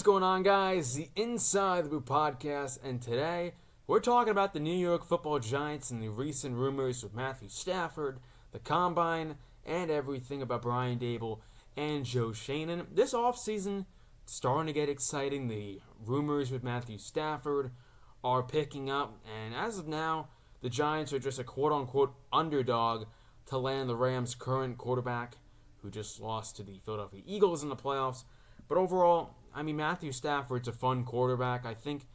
going on, guys? The Inside the Boot podcast, and today we're talking about the New York Football Giants and the recent rumors with Matthew Stafford, the Combine, and everything about Brian Daboll and Joe Schoen. And this offseason, starting to get exciting. The rumors with Matthew Stafford are picking up, and as of now, the Giants are just a quote-unquote underdog to land the Rams' current quarterback, who just lost to the Philadelphia Eagles in the playoffs. But overall, Matthew Stafford's a fun quarterback. I think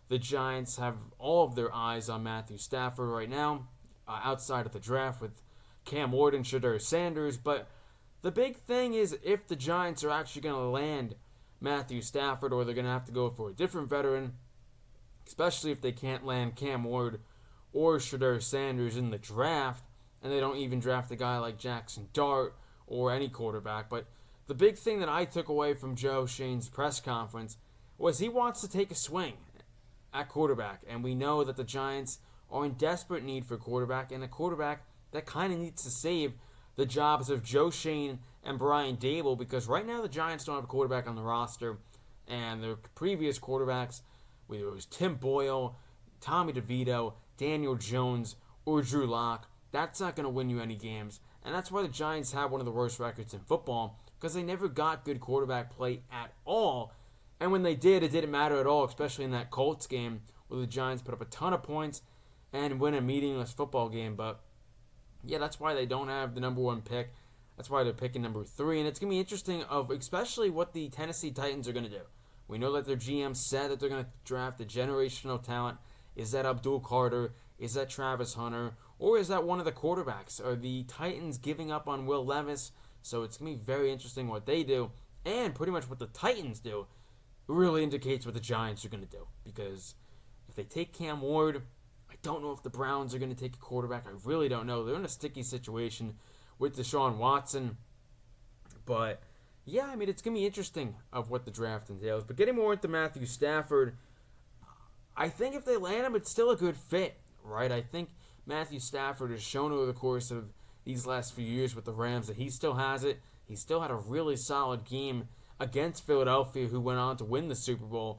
the Giants have all of their eyes on Matthew Stafford right now, outside of the draft with Cam Ward and Shedeur Sanders. But the big thing is if the Giants are actually going to land Matthew Stafford, or they're going to have to go for a different veteran, especially if they can't land Cam Ward or Shedeur Sanders in the draft, and they don't even draft a guy like Jackson Dart or any quarterback. But the big thing that I took away from Joe Schoen's press conference was he wants to take a swing at quarterback. And we know that the Giants are in desperate need for a quarterback, and a quarterback that kind of needs to save the jobs of Joe Schoen and Brian Daboll, because right now the Giants don't have a quarterback on the roster, and their previous quarterbacks, whether it was Tim Boyle, Tommy DeVito, Daniel Jones, or Drew Lock, that's not going to win you any games. And that's why the Giants have one of the worst records in football, because they never got good quarterback play at all. And when they did, it didn't matter at all, especially in that Colts game where the Giants put up a ton of points and win a meaningless football game. But yeah, that's why they don't have the number one pick. That's why they're picking number 3. And it's going to be interesting of especially what the Tennessee Titans are going to do. We know that their GM said that they're going to draft a generational talent. Is that Abdul Carter? Is that Travis Hunter? Or is that one of the quarterbacks? Are the Titans giving up on Will Levis? So it's going to be very interesting what they do. And pretty much what the Titans do really indicates what the Giants are going to do. Because if they take Cam Ward, I don't know if the Browns are going to take a quarterback. I really don't know. They're in a sticky situation with Deshaun Watson. But yeah, it's going to be interesting of what the draft entails. But getting more into Matthew Stafford, I think if they land him, it's still a good fit, right? I think Matthew Stafford has shown over the course of these last few years with the Rams that he still has it. He still had a really solid game against Philadelphia, who went on to win the Super Bowl.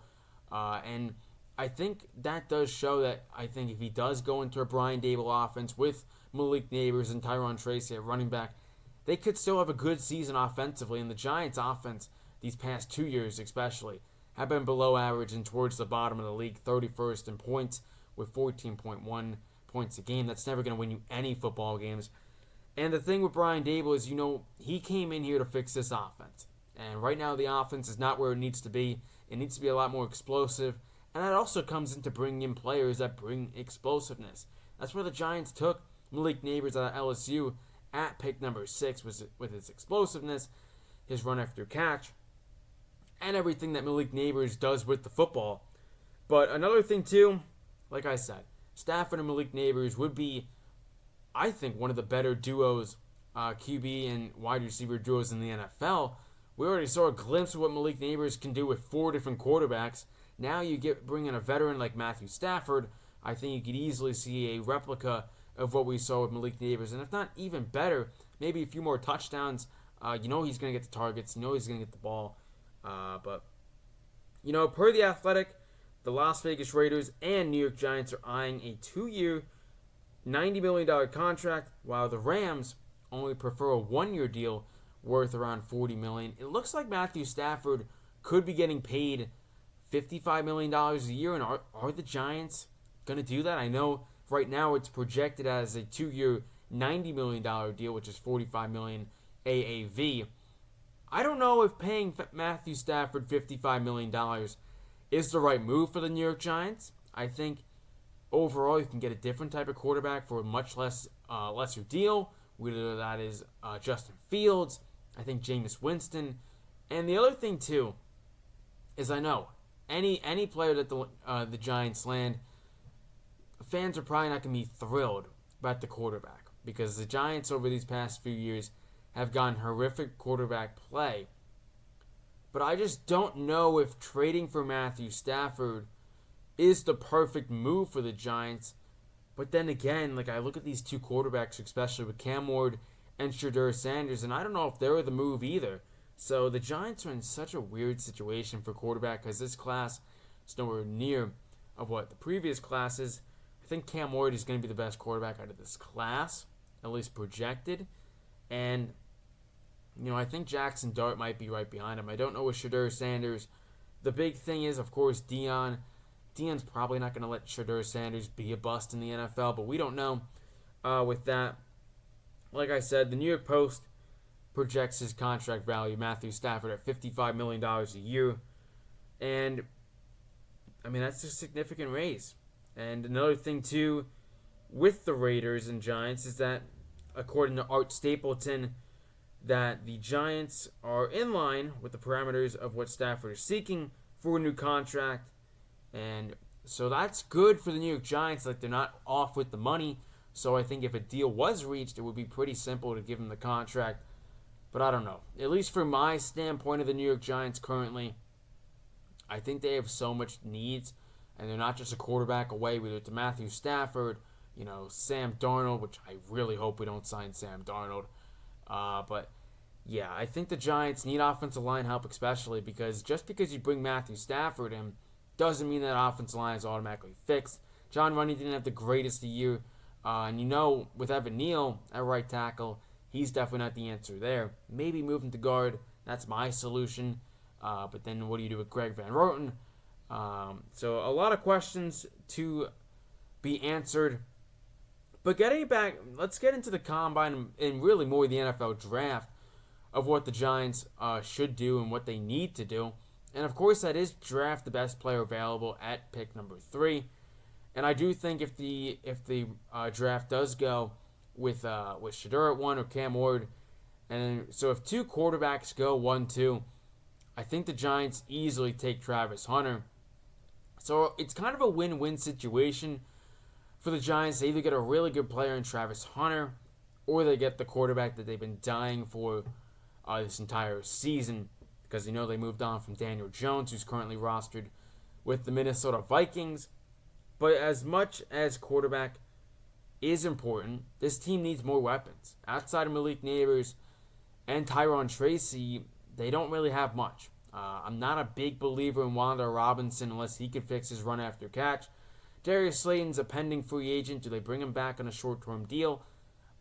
And I think that does show that I think if he does go into a Brian Daboll offense with Malik Nabers and Tyron Tracy at running back, they could still have a good season offensively. And the Giants' offense, these past 2 years especially, have been below average and towards the bottom of the league, 31st in points with 14.1 points a game. That's never going to win you any football games. And the thing with Brian Daboll is, he came in here to fix this offense. And right now the offense is not where it needs to be. It needs to be a lot more explosive. And that also comes into bringing in players that bring explosiveness. That's where the Giants took Malik Nabers out of LSU at pick number 6 with his explosiveness, his run after catch, and everything that Malik Nabers does with the football. But another thing too, like I said, Stafford and Malik Nabers would be, I think, one of the better duos, QB and wide receiver duos in the NFL. We already saw a glimpse of what Malik Nabers can do with 4 different quarterbacks. Now you bring in a veteran like Matthew Stafford. I think you could easily see a replica of what we saw with Malik Nabers. And if not even better, maybe a few more touchdowns. He's going to get the targets. He's going to get the ball. But per The Athletic, the Las Vegas Raiders and New York Giants are eyeing a 2-year, $90 million contract, while the Rams only prefer a 1-year deal worth around $40 million. It looks like Matthew Stafford could be getting paid $55 million a year, and are the Giants going to do that? I know right now it's projected as a 2-year, $90 million deal, which is $45 million AAV. I don't know if paying Matthew Stafford $55 million is the right move for the New York Giants. I think overall you can get a different type of quarterback for a much lesser deal, whether that is Justin Fields, I think Jameis Winston. And the other thing too is, I know any player that the Giants land, fans are probably not going to be thrilled about the quarterback, because the Giants over these past few years have gotten horrific quarterback play. But I just don't know if trading for Matthew Stafford is the perfect move for the Giants. But then again, I look at these two quarterbacks, especially with Cam Ward and Shedeur Sanders, and I don't know if they're the move either. So the Giants are in such a weird situation for quarterback because this class is nowhere near of what the previous class is. I think Cam Ward is going to be the best quarterback out of this class, at least projected. And, I think Jackson Dart might be right behind him. I don't know with Shedeur Sanders. The big thing is, of course, Deion. Deion's probably not going to let Shedeur Sanders be a bust in the NFL, but we don't know with that. Like I said, the New York Post projects his contract value, Matthew Stafford, at $55 million a year. And, that's a significant raise. And another thing, too, with the Raiders and Giants is that, according to Art Stapleton, that the Giants are in line with the parameters of what Stafford is seeking for a new contract. And so that's good for the New York Giants. Like, they're not off with the money. So I think if a deal was reached, it would be pretty simple to give him the contract. But I don't know. At least from my standpoint of the New York Giants currently, I think they have so much needs. And they're not just a quarterback away, whether it's Matthew Stafford, Sam Darnold, which I really hope we don't sign Sam Darnold. But, yeah, I think the Giants need offensive line help, especially because just because you bring Matthew Stafford in doesn't mean that offensive line is automatically fixed. John Runyon didn't have the greatest year. And with Evan Neal at right tackle, he's definitely not the answer there. Maybe moving to guard, that's my solution. But then what do you do with Greg Van Roten? So a lot of questions to be answered. But getting back, let's get into the combine and really more the NFL draft of what the Giants should do and what they need to do. And of course, that is draft the best player available at pick number 3. And I do think if the draft does go with Shedeur at 1 or Cam Ward, and so if 2 quarterbacks go 1-2, I think the Giants easily take Travis Hunter. So it's kind of a win-win situation for the Giants. They either get a really good player in Travis Hunter, or they get the quarterback that they've been dying for this entire season, because they moved on from Daniel Jones, who's currently rostered with the Minnesota Vikings. But as much as quarterback is important, this team needs more weapons. Outside of Malik Neighbors and Tyron Tracy, they don't really have much. I'm not a big believer in Wanda Robinson unless he could fix his run after catch. Darius Slayton's a pending free agent. Do they bring him back on a short-term deal?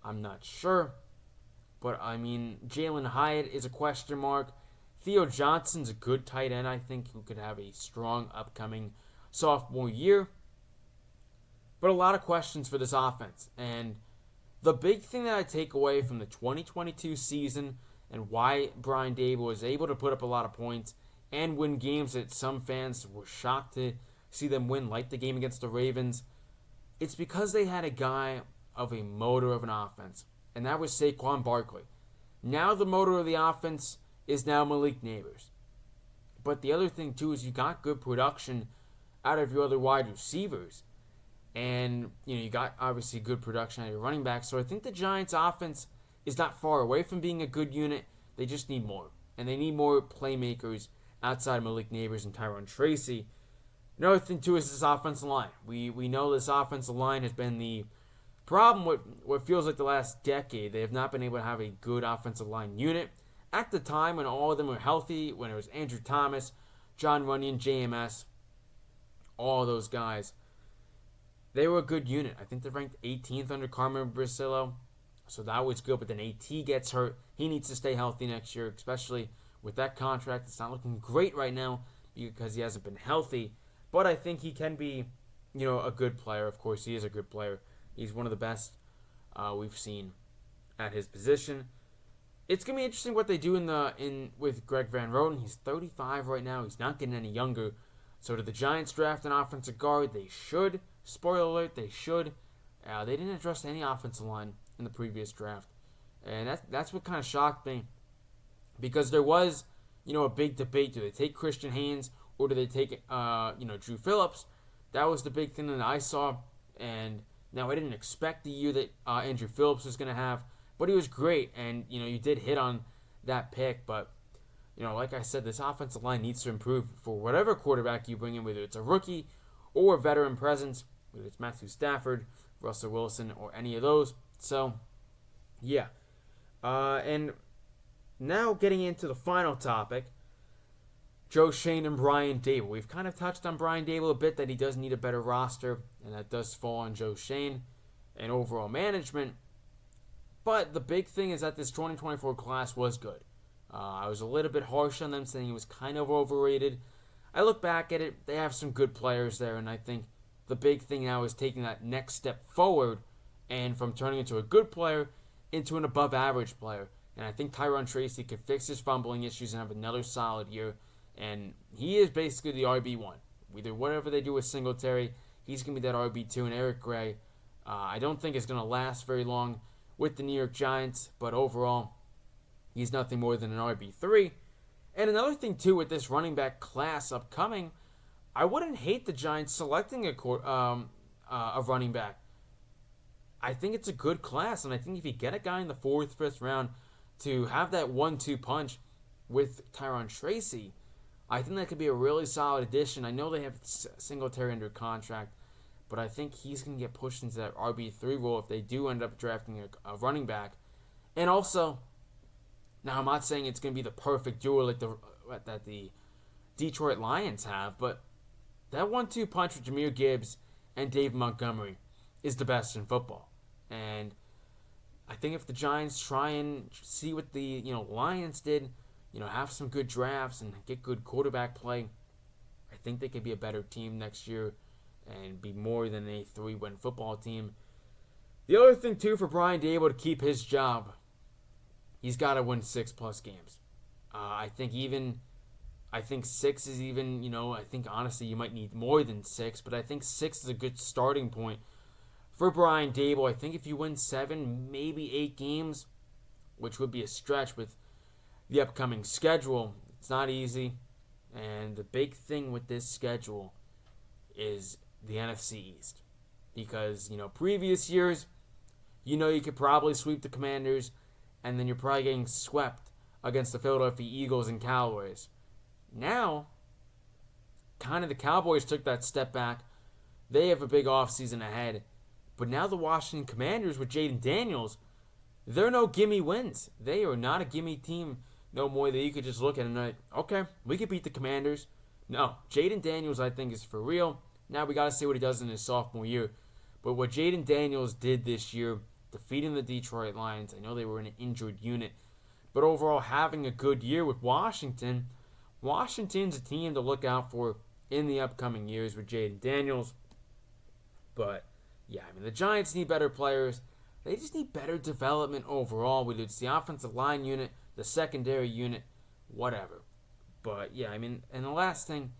I'm not sure. But, Jalen Hyatt is a question mark. Theo Johnson's a good tight end, I think, who could have a strong upcoming sophomore year. But a lot of questions for this offense. And the big thing that I take away from the 2022 season and why Brian Daboll was able to put up a lot of points and win games that some fans were shocked to see them win, like the game against the Ravens, it's because they had a guy of a motor of an offense, and that was Saquon Barkley. Now the motor of the offense is now Malik Neighbors. But the other thing, too, is you got good production out of your other wide receivers. And, you got, obviously, good production out of your running back. So I think the Giants' offense is not far away from being a good unit. They just need more. And they need more playmakers outside of Malik Neighbors and Tyron Tracy. Another thing, too, is this offensive line. We know this offensive line has been the problem with what feels like the last decade. They have not been able to have a good offensive line unit. At the time when all of them were healthy, when it was Andrew Thomas, John Runyon, JMS, all those guys, they were a good unit. I think they ranked 18th under Carmen Brasillo. So that was good. But then AT gets hurt. He needs to stay healthy next year, especially with that contract. It's not looking great right now because he hasn't been healthy. But I think he can be, a good player. Of course, he is a good player. He's one of the best we've seen at his position. It's going to be interesting what they do with Greg Van Roten. He's 35 right now. He's not getting any younger. So did the Giants draft an offensive guard? They should. Spoiler alert, they should. They didn't address any offensive line in the previous draft. And that's what kind of shocked me. Because there was, a big debate. Do they take Christian Haynes or do they take, Drew Phillips? That was the big thing that I saw. And now I didn't expect the year that Andrew Phillips was going to have. But he was great. And, you did hit on that pick. But, like I said, this offensive line needs to improve for whatever quarterback you bring in, whether it's a rookie or a veteran presence, whether it's Matthew Stafford, Russell Wilson, or any of those. So, yeah. And now getting into the final topic, Joe Schoen and Brian Daboll. We've kind of touched on Brian Daboll a bit, that he does need a better roster, and that does fall on Joe Schoen and overall management. But the big thing is that this 2024 class was good. I was a little bit harsh on them, saying it was kind of overrated. I look back at it, they have some good players there, and I think the big thing now is taking that next step forward and from turning into a good player into an above-average player. And I think Tyrone Tracy could fix his fumbling issues and have another solid year. And he is basically the RB1. Either whatever they do with Singletary, he's going to be that RB2. And Eric Gray, I don't think is going to last very long with the New York Giants, but overall, he's nothing more than an RB3. And another thing, too, with this running back class upcoming, I wouldn't hate the Giants selecting a running back. I think it's a good class, and I think if you get a guy in the 4th, 5th round to have that 1-2 punch with Tyrone Tracy, I think that could be a really solid addition. I know they have Singletary under contract, but I think he's going to get pushed into that RB3 role if they do end up drafting a running back. And also, now I'm not saying it's going to be the perfect duo like that the Detroit Lions have, but that 1-2 punch with Jahmyr Gibbs and Dave Montgomery is the best in football. And I think if the Giants try and see what the Lions did, have some good drafts and get good quarterback play, I think they could be a better team next year and be more than a 3-win football team. The other thing, too, for Brian Daboll to keep his job, he's got to win 6+ games. I think 6 is even, I think honestly you might need more than 6, but I think 6 is a good starting point for Brian Daboll. I think if you win 7, maybe 8 games, which would be a stretch with the upcoming schedule, it's not easy. And the big thing with this schedule is the NFC East. Because, previous years, you could probably sweep the Commanders, and then you're probably getting swept against the Philadelphia Eagles and Cowboys. Now, kind of the Cowboys took that step back. They have a big offseason ahead. But now the Washington Commanders with Jaden Daniels, they're no gimme wins. They are not a gimme team no more that you could just look at and like, okay, we could beat the Commanders. No, Jaden Daniels I think is for real. Now we got to see what he does in his sophomore year. But what Jaden Daniels did this year, defeating the Detroit Lions, I know they were in an injured unit, but overall having a good year with Washington. Washington's a team to look out for in the upcoming years with Jaden Daniels. But, yeah, the Giants need better players. They just need better development overall. Whether it's the offensive line unit, the secondary unit, whatever. But, yeah, and the last thing,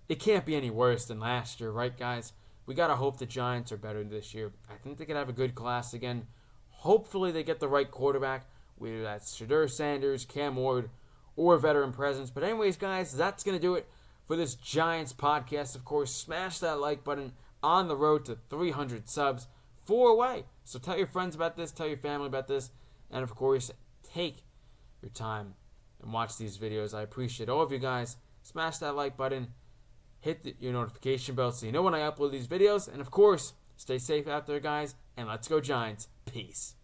it can't be any worse than last year, right, guys? We got to hope the Giants are better this year. I think they could have a good class again. Hopefully they get the right quarterback, whether that's Shedeur Sanders, Cam Ward, or veteran presence. But anyways, guys, that's going to do it for this Giants podcast. Of course, smash that like button on the road to 300 subs. 4 away. So tell your friends about this, tell your family about this, and of course, take your time and watch these videos. I appreciate all of you guys. Smash that like button. Hit your notification bell so you know when I upload these videos. And of course, stay safe out there, guys. And let's go Giants. Peace.